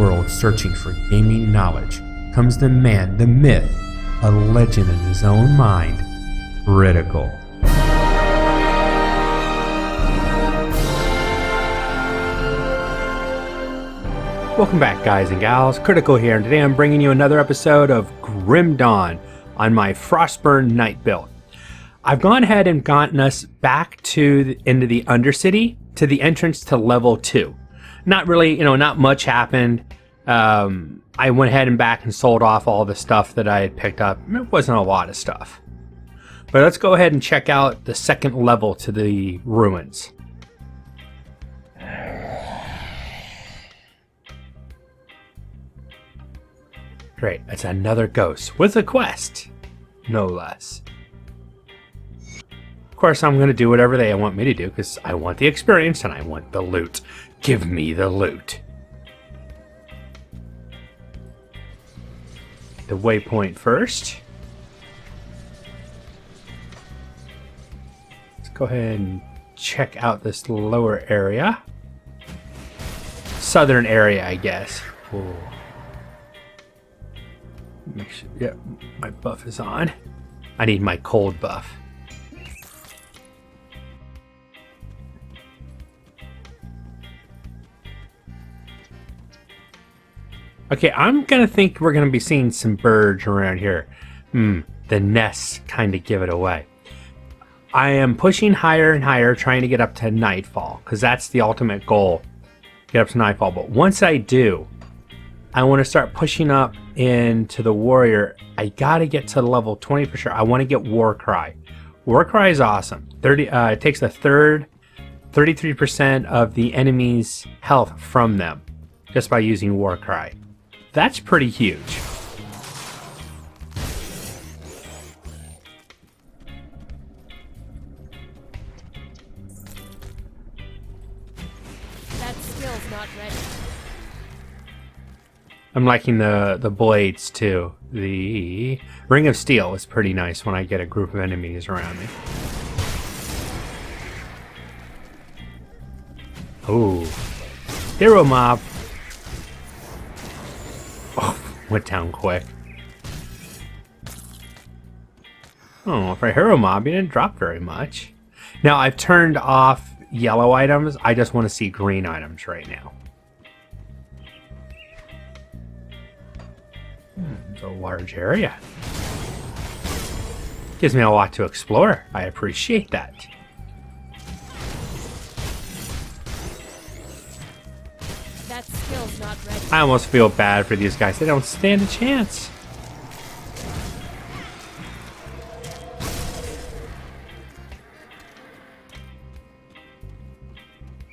world searching for gaming knowledge comes the man, the myth, a legend in his own mind, Critical. Welcome back, guys and gals. Critical here, and today I'm bringing you another episode of Grim Dawn on my Frostburn night build. I've gone ahead and gotten us back into the Undercity, to the entrance to level 2. Not really, not much happened. I went ahead and back and sold off all the stuff that I had picked up. It wasn't a lot of stuff. But let's go ahead and check out the second level to the ruins. Great, that's another ghost with a quest, no less. Of course, I'm going to do whatever they want me to do because I want the experience and I want the loot. Give me the loot. The waypoint first. Let's go ahead and check out this lower area. Southern area, I guess. Ooh. Make sure, yeah, my buff is on. I need my cold buff. Okay, I'm gonna think we're gonna be seeing some birds around here. The nests kind of give it away. I am pushing higher and higher, trying to get up to nightfall, because that's the ultimate goal. Get up to nightfall, but once I do, I want to start pushing up into the warrior. I gotta get to level 20 for sure. I want to get Warcry. Warcry is awesome. It takes a third, 33% of the enemy's health from them just by using Warcry. That's pretty huge. That skill's not ready. I'm liking the blades too. The Ring of Steel is pretty nice when I get a group of enemies around me. Ooh. Hero mob. Oh, went down quick. Oh, for a hero mob, he didn't drop very much. Now, I've turned off yellow items. I just want to see green items right now. It's a large area. Gives me a lot to explore. I appreciate that. That skill's not ready. I almost feel bad for these guys. They don't stand a chance.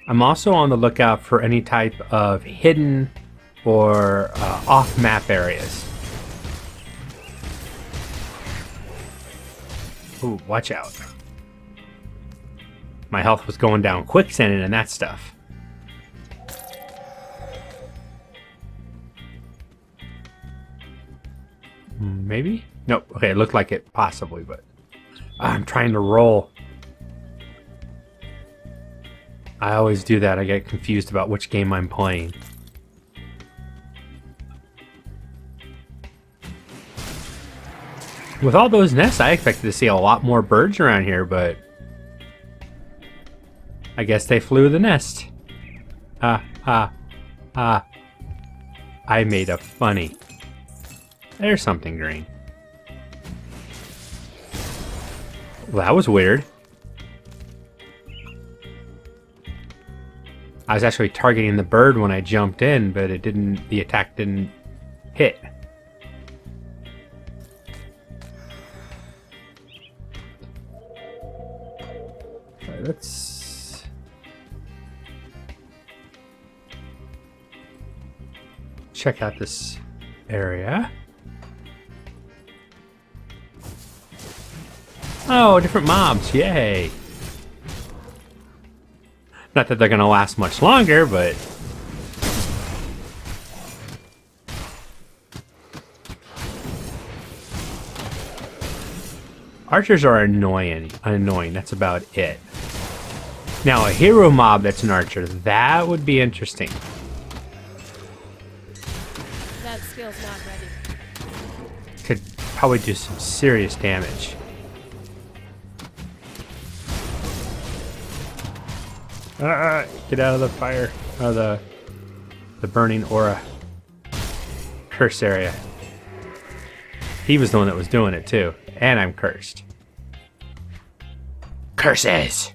I'm also on the lookout for any type of hidden or off-map areas. Ooh, watch out. My health was going down quicksand and that stuff. Maybe? Nope. Okay, it looked like it possibly, but I'm trying to roll. I always do that. I get confused about which game I'm playing. With all those nests, I expected to see a lot more birds around here, but I guess they flew the nest. I made a funny. There's something green. Well, that was weird. I was actually targeting the bird when I jumped in, but it didn't. The attack didn't hit. Right, let's check out this area. Oh, different mobs, yay! Not that they're gonna last much longer, but archers are annoying, that's about it. Now a hero mob that's an archer, that would be interesting. skill's not ready. Could probably do some serious damage. Get out of the fire. Oh, the burning aura. Curse area. He was the one that was doing it too. And I'm cursed. Curses!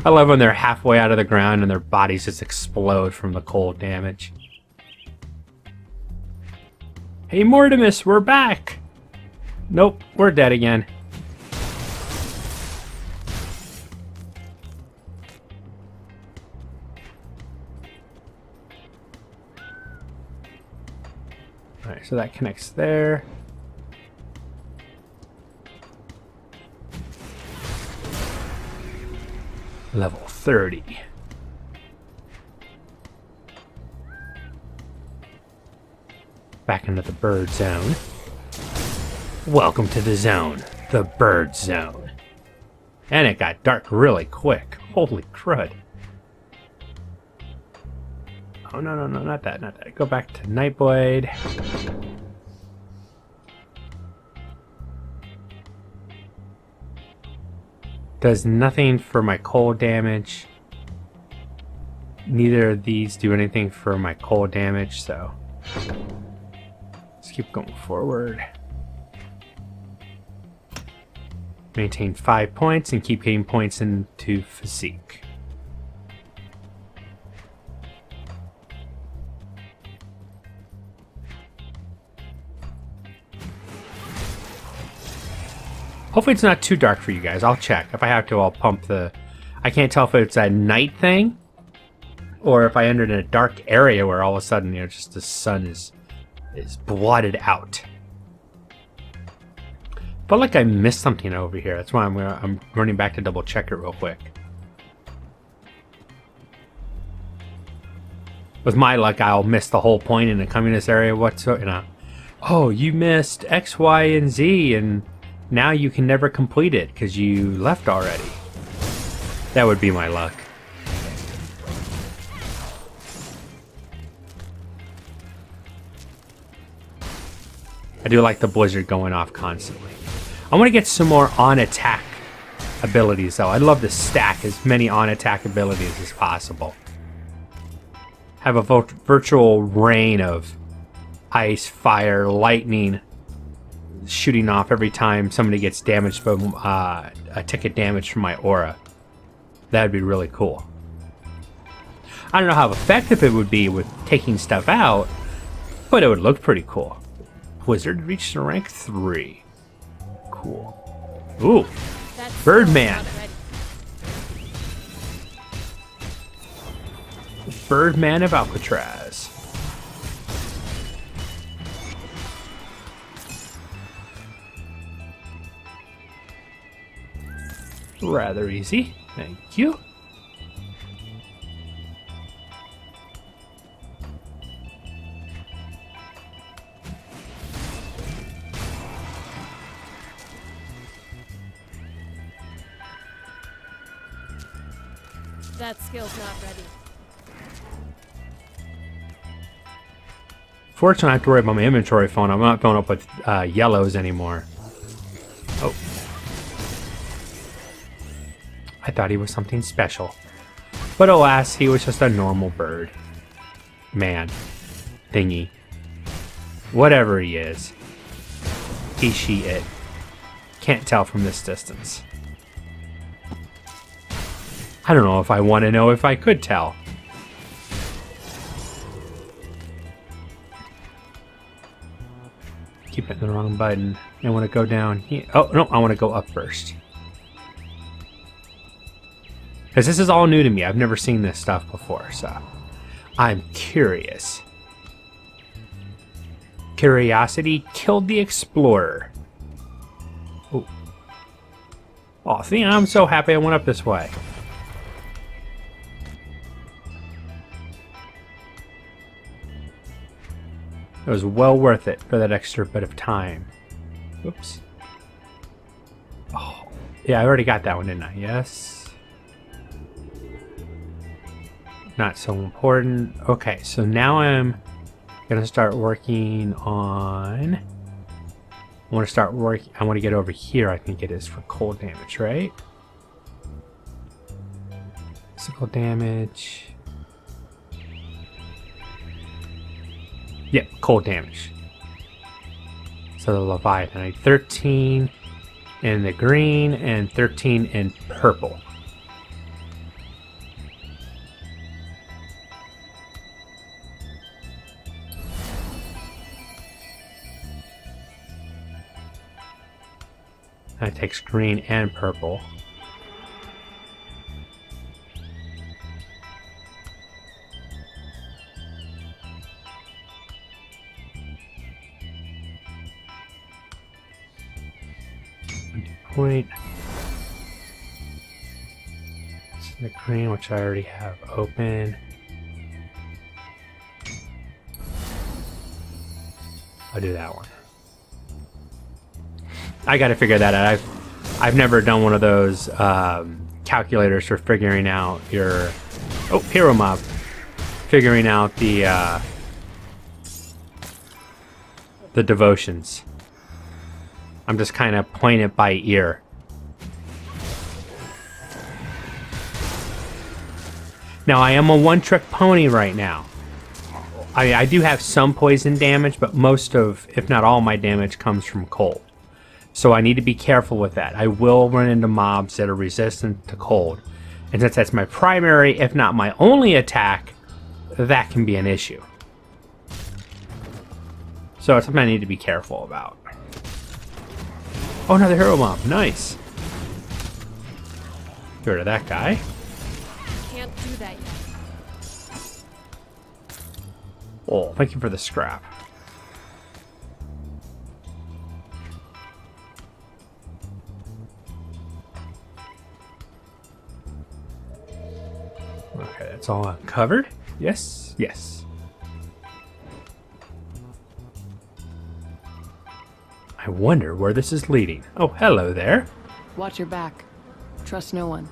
I love when they're halfway out of the ground and their bodies just explode from the cold damage. Hey Mortimus, we're back! Nope, we're dead again. Alright, so that connects there. Level 30. Back into the bird zone. Welcome to the zone. The bird zone. And it got dark really quick. Holy crud. Oh, no, not that, not that. Go back to Nightblade. Does nothing for my cold damage. Neither of these do anything for my cold damage, so let's keep going forward. Maintain 5 points and keep getting points into physique. Hopefully it's not too dark for you guys. I'll check. If I have to, I'll pump the... I can't tell if it's a night thing or if I entered in a dark area where all of a sudden, you know, just the sun is blotted out. Felt like I missed something over here. That's why I'm running back to double check it real quick. With my luck, I'll miss the whole point in the communist area. What's, you know? Oh, you missed X, Y, and Z, and now you can never complete it because you left already. That would be my luck. I do like the blizzard going off constantly. I want to get some more on-attack abilities, though. I'd love to stack as many on-attack abilities as possible. Have a virtual rain of ice, fire, lightning shooting off every time somebody gets damaged from a ticket damage from my aura. That'd be really cool. I don't know how effective it would be with taking stuff out, but it would look pretty cool. Wizard reached rank 3. Cool. Ooh, Birdman. Birdman of Alcatraz. Rather easy, thank you. That skill's not ready. Fortunately, I don't have to worry about my inventory phone. I'm not filling up with yellows anymore. Oh. I thought he was something special. But alas, he was just a normal bird. Man. Thingy. Whatever he is. He, she, it. Can't tell from this distance. I don't know if I want to know if I could tell. Keep hitting the wrong button. I want to go down here. Oh, no, I want to go up first. Because this is all new to me. I've never seen this stuff before, so I'm curious. Curiosity killed the explorer. Oh, oh, see, I'm so happy I went up this way. It was well worth it for that extra bit of time. Oops. Oh, yeah, I already got that one, didn't I? Yes. Not so important. Okay, so now I'm gonna start working on... I want to get over here, I think it is, for cold damage, right? Physical damage. Yep, cold damage. So the Leviathan, I need 13 in the green and 13 in purple. That takes green and purple. Point. The green, which I already have open. I'll do that one. I gotta figure that out. I've never done one of those calculators for figuring out your hero mob. Figuring out the devotions. I'm just kind of playing it by ear. Now I am a one-trick pony right now. I do have some poison damage, but most of, if not all, my damage comes from cold. So I need to be careful with that. I will run into mobs that are resistant to cold. And since that's my primary, if not my only attack, that can be an issue. So it's something I need to be careful about. Oh, another hero mob. Nice. Get rid of that guy. Can't do that yet. Oh, thank you for the scrap. Okay, that's all uncovered. Yes, yes. I wonder where this is leading. Oh, hello there. Watch your back. Trust no one.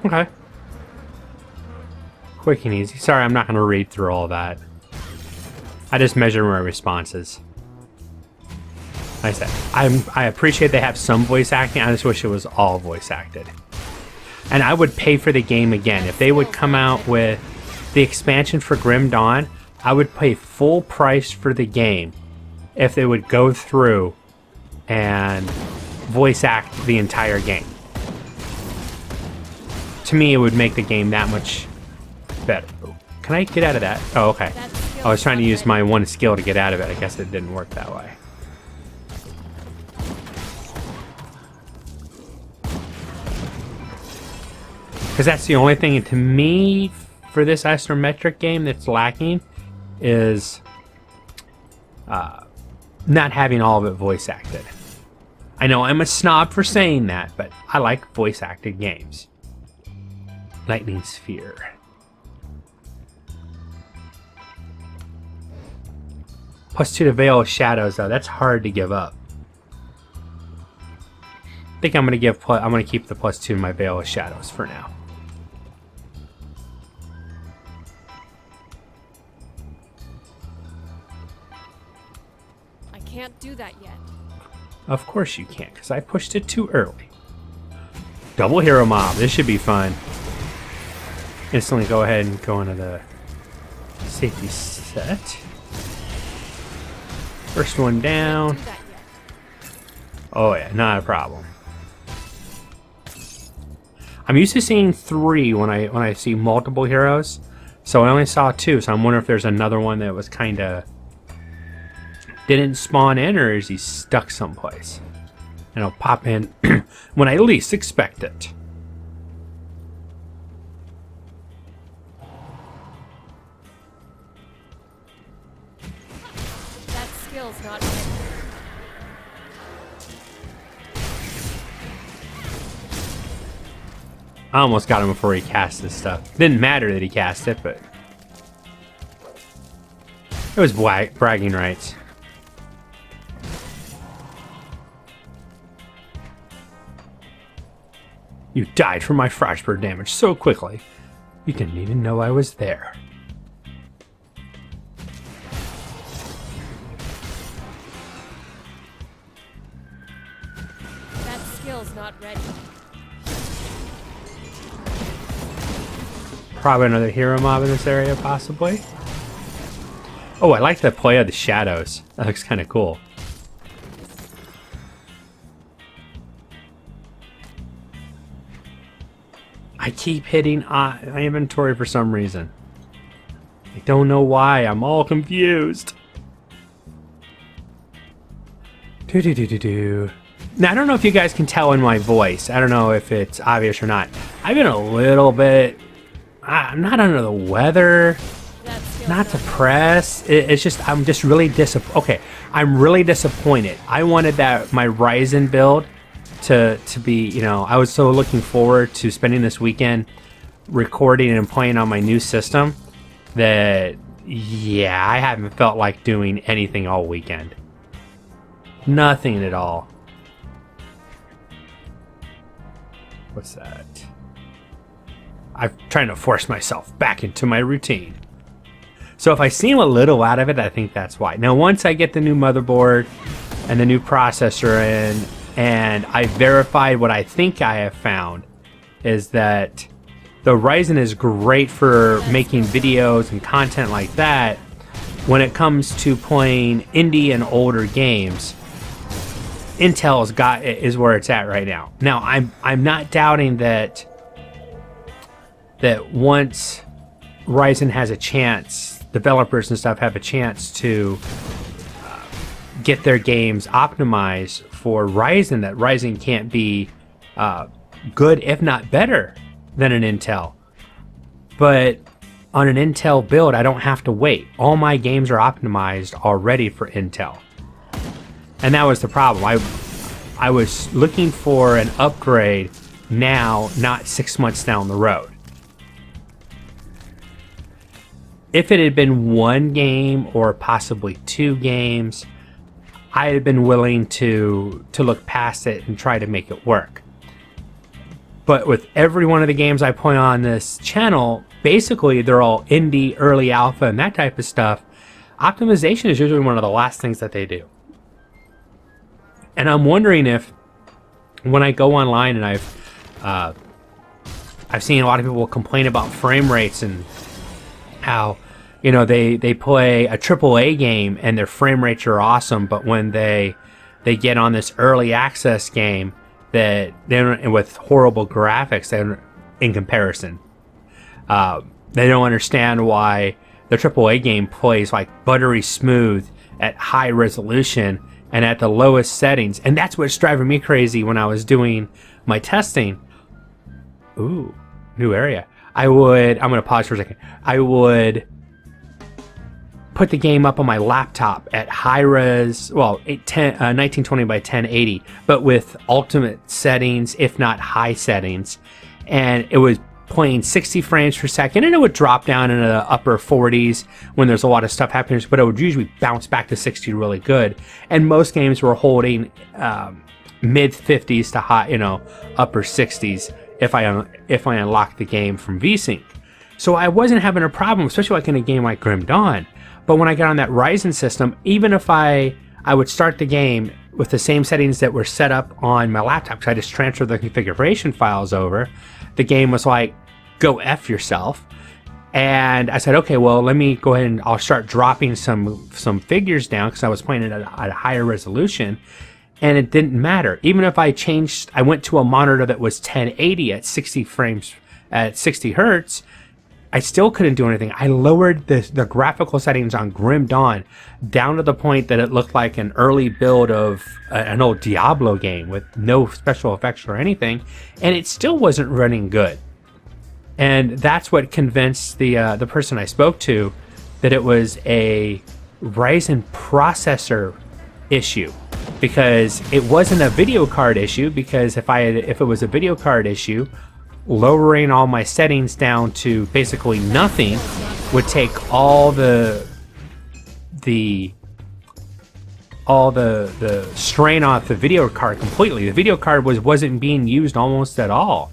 Okay. Quick and easy. Sorry, I'm not going to read through all that. I just measure my responses. Like I said, I appreciate they have some voice acting. I just wish it was all voice acted. And I would pay for the game again. If they would come out with the expansion for Grim Dawn, I would pay full price for the game if they would go through and voice act the entire game. To me, it would make the game that much better. Can I get out of that? Oh, okay. I was trying to use my one skill to get out of it. I guess it didn't work that way. Because that's the only thing, to me, for this isometric game that's lacking is not having all of it voice acted. I know I'm a snob for saying that, but I like voice acted games. Lightning Sphere. +2 to Veil of Shadows, though. That's hard to give up. I think I'm gonna keep the +2 in my Veil of Shadows for now. I can't do that yet. Of course you can't, because I pushed it too early. Double hero mob. This should be fun. Instantly go ahead and go into the safety set. First one down. Can't do that yet. Oh yeah, not a problem. I'm used to seeing 3 when I see multiple heroes, so I only saw 2. So I'm wondering if there's another one that was kind of didn't spawn in, or is he stuck someplace? and it'll pop in when I least expect it. That skill's not ready. I almost got him before he cast this stuff. Didn't matter that he cast it, but it was bragging rights. You died from my Frostburn damage so quickly, you didn't even know I was there. That skill's not ready. Probably another hero mob in this area, possibly. Oh, I like the play of the shadows. That looks kind of cool. I keep hitting my inventory for some reason. I don't know why. I'm all confused. Do. Now, I don't know if you guys can tell in my voice. I don't know if it's obvious or not. I've been a little bit... I'm not under the weather. That skill's Not depressed. It's just I'm just really disappointed. Okay, I'm really disappointed. I wanted that my Ryzen build to be, you know, I was so looking forward to spending this weekend recording and playing on my new system that, yeah, I haven't felt like doing anything all weekend. Nothing at all. What's that? I'm trying to force myself back into my routine. So if I seem a little out of it, I think that's why. Now, once I get the new motherboard and the new processor in, and I verified what I think I have found, is that the Ryzen is great for making videos and content like that. When it comes to playing indie and older games, Intel's is where it's at right now. Now, I'm not doubting that once Ryzen has a chance, developers and stuff have a chance to get their games optimized for Ryzen, that Ryzen can't be good, if not better, than an Intel. But on an Intel build, I don't have to wait. All my games are optimized already for Intel. And that was the problem. I was looking for an upgrade now, not 6 months down the road. If it had been one game or possibly two games, I had been willing to look past it and try to make it work. But with every one of the games I play on this channel, basically they're all indie, early alpha, and that type of stuff. Optimization is usually one of the last things that they do. And I'm wondering if, when I go online and I've seen a lot of people complain about frame rates and how, you know, they play a AAA game and their frame rates are awesome, but when they get on this early access game that they're with horrible graphics in comparison, they don't understand why the AAA game plays like buttery smooth at high resolution and at the lowest settings. And that's what's driving me crazy when I was doing my testing. Ooh, new area. I'm going to pause for a second. I would put the game up on my laptop at high res, well, 1920 by 1080, but with ultimate settings, if not high settings. And it was playing 60 frames per second, and it would drop down into the upper 40s when there's a lot of stuff happening, but it would usually bounce back to 60 really good. And most games were holding mid 50s to high, upper 60s if I unlocked the game from VSync. So I wasn't having a problem, especially like in a game like Grim Dawn. But when I got on that Ryzen system, even if I would start the game with the same settings that were set up on my laptop, because I just transferred the configuration files over, the game was like, go F yourself. And I said, okay, well, let me go ahead and I'll start dropping some figures down, because I was playing it at a higher resolution. And it didn't matter. Even if I went to a monitor that was 1080 at 60 frames, at 60 hertz, I still couldn't do anything. I lowered the graphical settings on Grim Dawn down to the point that it looked like an early build of an old Diablo game with no special effects or anything, and it still wasn't running good. And that's what convinced the person I spoke to that it was a Ryzen processor issue, because it wasn't a video card issue. Because if it was a video card issue, lowering all my settings down to basically nothing would take all the strain off the video card completely. The video card wasn't being used almost at all.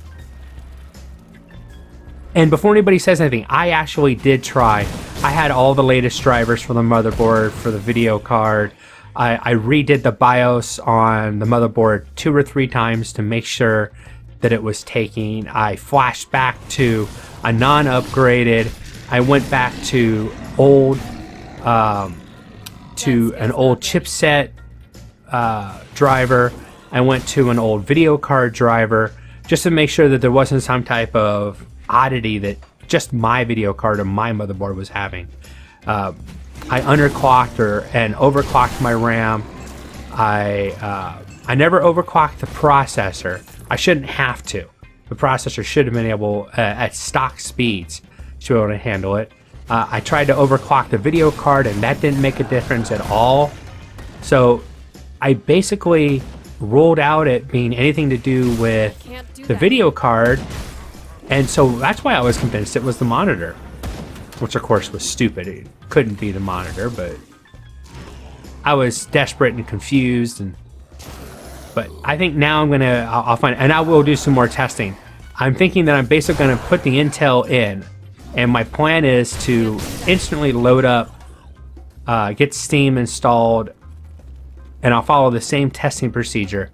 And before anybody says anything, I actually did try. I had all the latest drivers for the motherboard, for the video card. I redid the BIOS on the motherboard 2 or 3 times to make sure that it was taking. I flashed back to a non-upgraded. I went back to an old chipset driver. I went to an old video card driver just to make sure that there wasn't some type of oddity that just my video card or my motherboard was having. I underclocked and overclocked my RAM. I never overclocked the processor. I shouldn't have to. The processor should have been able, at stock speeds, to be able to handle it. I tried to overclock the video card, and that didn't make a difference at all. So I basically ruled out it being anything to do with the video card, and so that's why I was convinced it was the monitor, which of course was stupid. It couldn't be the monitor, but I was desperate and confused. But I think now I'll find, and I will do some more testing. I'm thinking that I'm basically going to put the Intel in, and my plan is to instantly load up, get Steam installed, and I'll follow the same testing procedure.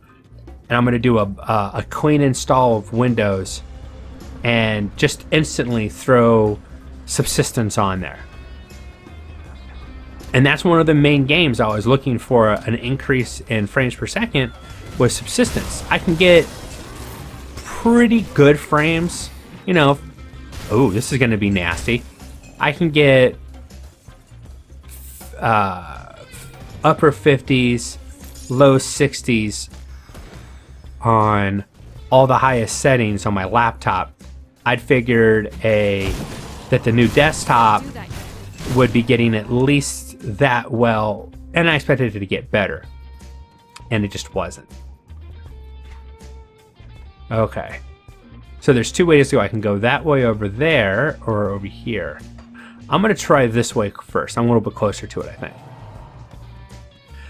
And I'm going to do a clean install of Windows and just instantly throw Subsistence on there. And that's one of the main games I was looking for an increase in frames per second was Subsistence. I can get pretty good frames, you know. Oh, this is going to be nasty. I can get upper 50s, low 60s on all the highest settings on my laptop. I'd figured that the new desktop would be getting at least that well, and I expected it to get better, and it just wasn't. Okay, so there's 2 ways to go. I can go that way over there or over here. I'm going to try this way first. I'm a little bit closer to it, I think.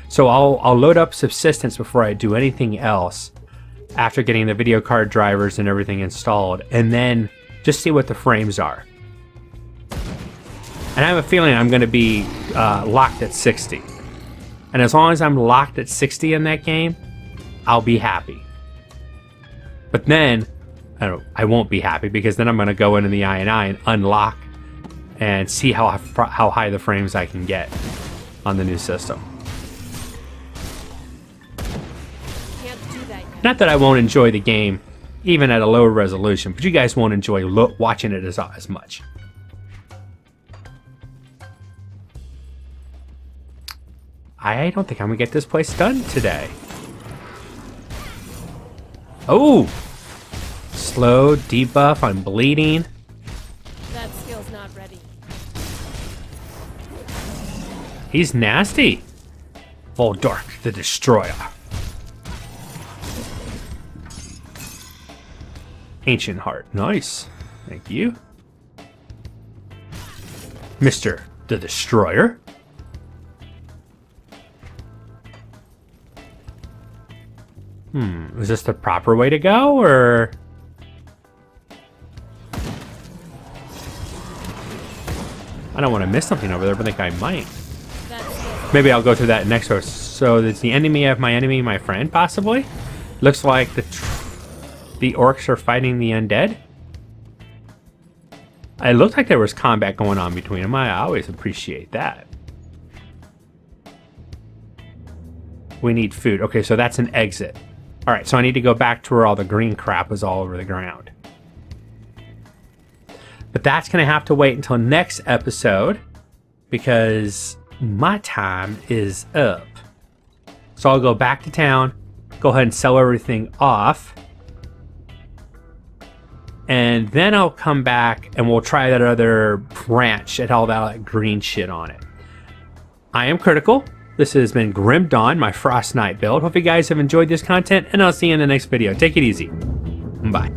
So I'll load up Subsistence before I do anything else, after getting the video card drivers and everything installed, and then just see what the frames are. And I have a feeling I'm going to be locked at 60. And as long as I'm locked at 60 in that game, I'll be happy. But then, I won't be happy, because then I'm going to go into the INI and unlock and see how high the frames I can get on the new system. Not that I won't enjoy the game, even at a lower resolution, but you guys won't enjoy watching it as much. I don't think I'm gonna get this place done today. Oh! Slow debuff on bleeding. That skill's not ready. But that's going to have to wait until next episode because my time is up. So I'll go back to town, go ahead and sell everything off. And then I'll come back and we'll try that other branch at all that green shit on it. I am Critical. This has been Grim Dawn, my Frost Knight build. Hope you guys have enjoyed this content, and I'll see you in the next video. Take it easy. Bye.